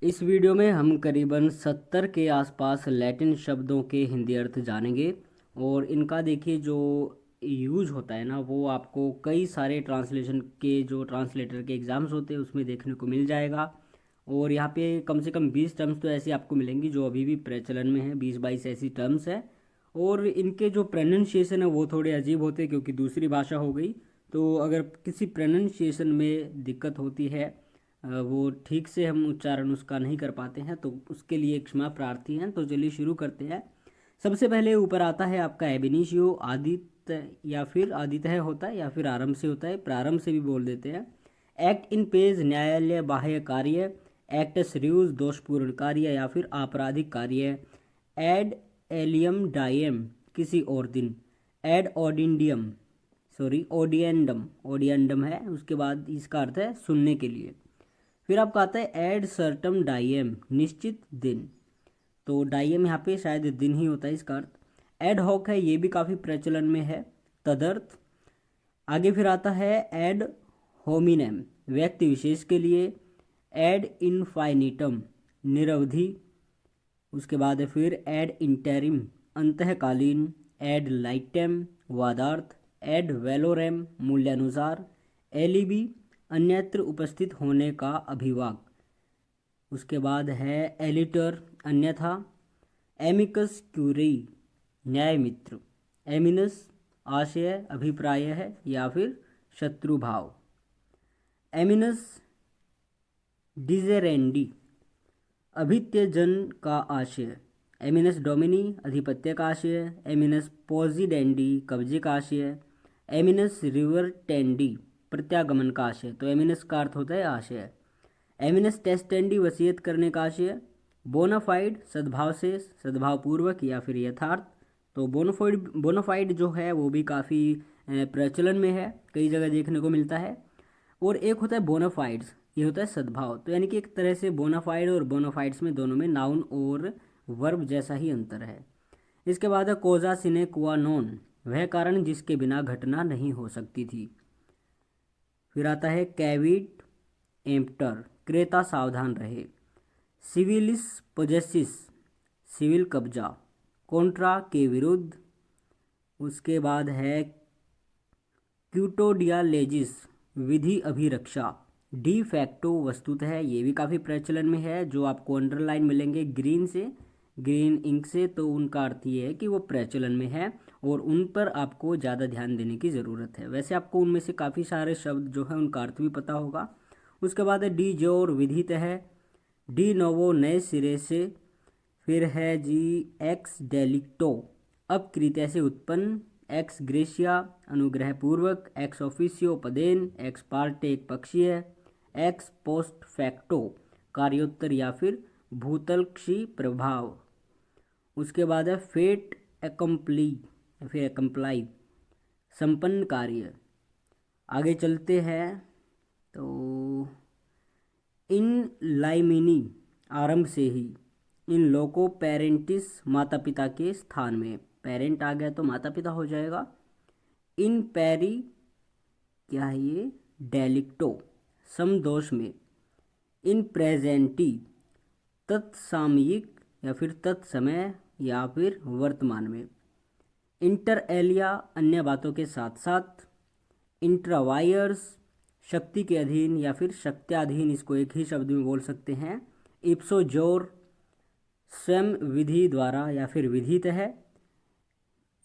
इस वीडियो में हम करीबन 70 के आसपास लैटिन शब्दों के हिंदी अर्थ जानेंगे। और इनका देखिए जो यूज होता है ना, वो आपको कई सारे ट्रांसलेशन के जो ट्रांसलेटर के एग्ज़ाम्स होते हैं उसमें देखने को मिल जाएगा। और यहाँ पे कम से कम 20 टर्म्स तो ऐसी आपको मिलेंगी जो अभी भी प्रचलन में है। 20-22 ऐसी टर्म्स है। और इनके जो प्रोनाउंसिएशन है वो थोड़े अजीब होते हैं क्योंकि दूसरी भाषा हो गई। तो अगर किसी प्रोनाउंसिएशन में दिक्कत होती है, वो ठीक से हम उच्चारण उसका नहीं कर पाते हैं, तो उसके लिए क्षमा प्रार्थी हैं। तो चलिए शुरू करते हैं। सबसे पहले ऊपर आता है आपका एबिनिशियो, आदित्य या फिर आदित्य होता है या फिर आरंभ से होता है, प्रारंभ से भी बोल देते हैं। एक्ट इन पेज, न्यायालय बाह्य कार्य। एक्टस रियूज, दोषपूर्ण कार्य या फिर आपराधिक कार्य। एड एलियम डायम, किसी और दिन। एड ऑडिंडियम, सॉरी ओडियंडम, ओडियंडम है। उसके बाद इसका अर्थ है सुनने के लिए। फिर आपका आता है एड सर्टम डाइएम, निश्चित दिन। तो डाइएम यहाँ पे शायद दिन ही होता है इसका अर्थ। एड हॉक है, ये भी काफ़ी प्रचलन में है, तदर्थ। आगे फिर आता है एड होमिनेम, व्यक्ति विशेष के लिए। एड इनफाइनिटम, निरवधि। उसके बाद है फिर एड इंटेरिम, अंतःकालीन। एड लाइटेम, वादार्थ। एड वेलोरेम, मूल्यानुसार। एलिबी, अन्यत्र उपस्थित होने का अभिवाक। उसके बाद है एलिटर, अन्यथा। एमिकस क्यूरी, न्याय मित्र। एमिनस, आशय, अभिप्राय है या फिर शत्रु भाव। एमिनस डिजेरेंडी, अभित्यजन का आशय। एमिनस डोमिनी, आधिपत्य का आशय। एमिनस पोजिडेंडी, कब्जे का आशय। एमिनस रिवर्टेंडी, प्रत्यागमन का आशय। तो एमिनस का अर्थ होता है आशय। एमिनस टेस्टेंडी, वसीयत करने का आशय। बोनाफाइड, सद्भाव से, सद्भावपूर्वक या फिर यथार्थ। तो बोनाफाइड जो है वो भी काफ़ी प्रचलन में है, कई जगह देखने को मिलता है। और एक होता है बोनाफाइड्स, ये होता है सद्भाव। तो यानी कि एक तरह से बोनाफाइड और बोनाफाइड्स में दोनों में नाउन और वर्ब जैसा ही अंतर है। इसके बाद है कोजा सिने क्वा नॉन, वह कारण जिसके बिना घटना नहीं हो सकती थी। फिर आता है कैविट एम्प्टर, क्रेता सावधान रहे। सिविलिस पोजेसिस, सिविल कब्जा। कॉन्ट्रा, के विरुद्ध। उसके बाद है क्यूटोडिया लेजिस, विधि अभिरक्षा। डी फैक्टो, वस्तुतः, ये भी काफ़ी प्रचलन में है। जो आपको अंडरलाइन मिलेंगे ग्रीन से, ग्रीन इंक से, तो उनका अर्थ ये है कि वो प्रचलन में है और उन पर आपको ज़्यादा ध्यान देने की ज़रूरत है। वैसे आपको उनमें से काफ़ी सारे शब्द जो है उनका अर्थ भी पता होगा। उसके बाद है डी जोर, विधित है। डी नोवो, नए सिरे से। फिर है जी एक्स डेलिक्टो, अपकृत्य से उत्पन्न। एक्स ग्रेशिया, अनुग्रह पूर्वक। एक्स ऑफिसियो, पदेन। एक्स पार्टे, एक पक्षीय। एक्स पोस्ट फैक्टो, कार्योत्तर या फिर भूतलक्षी प्रभाव। उसके बाद है फेट एकम्प्ली या फिर एकम्प्लाई, संपन्न कार्य। आगे चलते हैं तो इन लाइमिनी, आरंभ से ही। इन लोको पेरेंटिस, माता पिता के स्थान में। पेरेंट आ गया तो माता पिता हो जाएगा। इन पैरी, क्या है ये, डेलिक्टो, समदोष में। इन प्रेजेंटी, तत्सामयिक या फिर तत्समय या फिर वर्तमान में। इंटर एलिया, अन्य बातों के साथ साथ। इंट्रावायर्स, शक्ति के अधीन या फिर शक्त्याधीन, इसको एक ही शब्द में बोल सकते हैं। इप्सो जोर, स्वयं विधि द्वारा या फिर विधित है।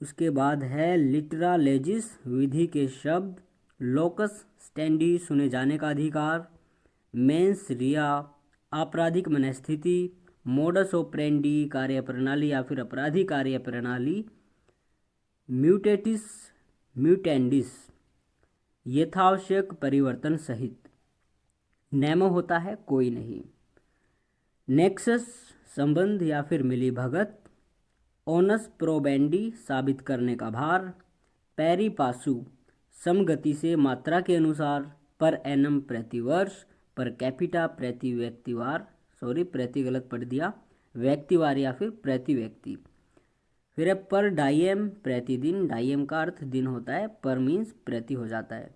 उसके बाद है लिटरा लेजिस, विधि के शब्द। लोकस स्टैंडी, सुने जाने का अधिकार। मेंस रिया, आपराधिक मनस्थिति। मोडस ऑपरेंडी, कार्य प्रणाली या फिर अपराधी कार्य प्रणाली। म्यूटेटिस म्यूटेंडिस, यथावश्यक परिवर्तन सहित। नेमो होता है कोई नहीं। नेक्सस, संबंध या फिर मिली भगत। ओनस प्रोबेंडी, साबित करने का भार। पैरी पासु, समगति से, मात्रा के अनुसार। पर एनम, प्रतिवर्ष। पर कैपिटा, प्रति व्यक्तिवार, सॉरी प्रति गलत पढ़ दिया, व्यक्तिवार या फिर प्रति व्यक्ति। फिर है पर डाइएम, प्रतिदिन। डाइएम का अर्थ दिन होता है, पर मीन्स प्रति हो जाता है।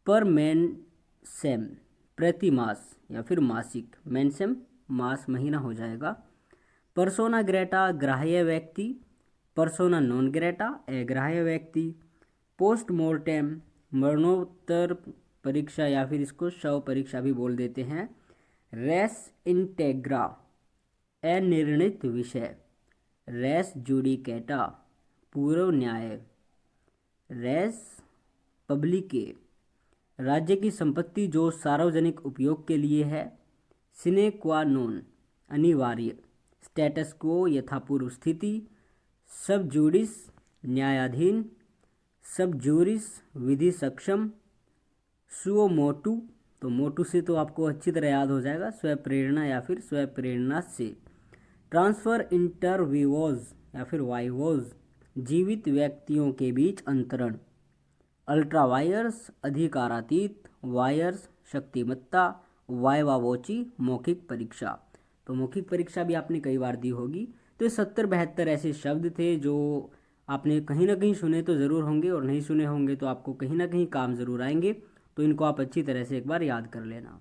पर मेनसेम, प्रति मास या फिर मासिक। मेनसेम मास महीना हो जाएगा। पर्सोना ग्रेटा ग्राह्य व्यक्ति, पर्सोना नॉन ग्रेटा अग्राह्य व्यक्ति। पोस्टमॉर्टेम मरणोत्तर परीक्षा या फिर इसको शव परीक्षा भी बोल देते हैं। रेस इंटेग्रा अनिर्णित विषय। रेस जुडिकेटा पूर्व न्याय। रेस पब्लिके राज्य की संपत्ति जो सार्वजनिक उपयोग के लिए है। सिने क्वा नोन अनिवार्य। स्टेटस क्वो यथापूर्व स्थिति। सब जुडिस न्यायाधीन। सब जुरिस विधि सक्षम। सुओ मोटू, तो मोटू से तो आपको अच्छी तरह याद हो जाएगा, स्वप्रेरणा या फिर स्वप्रेरणा से। ट्रांसफर इंटर विवोज या फिर वाइवोज जीवित व्यक्तियों के बीच अंतरण। अल्ट्रा वायर्स अधिकारातीत। वायर्स शक्तिमत्ता। वाइवा वोची मौखिक परीक्षा। तो मौखिक परीक्षा भी आपने कई बार दी होगी। तो 70-72 ऐसे शब्द थे जो आपने कहीं ना कहीं सुने तो ज़रूर होंगे, और नहीं सुने होंगे तो आपको कहीं ना कहीं काम ज़रूर आएंगे। तो इनको आप अच्छी तरह से एक बार याद कर लेना।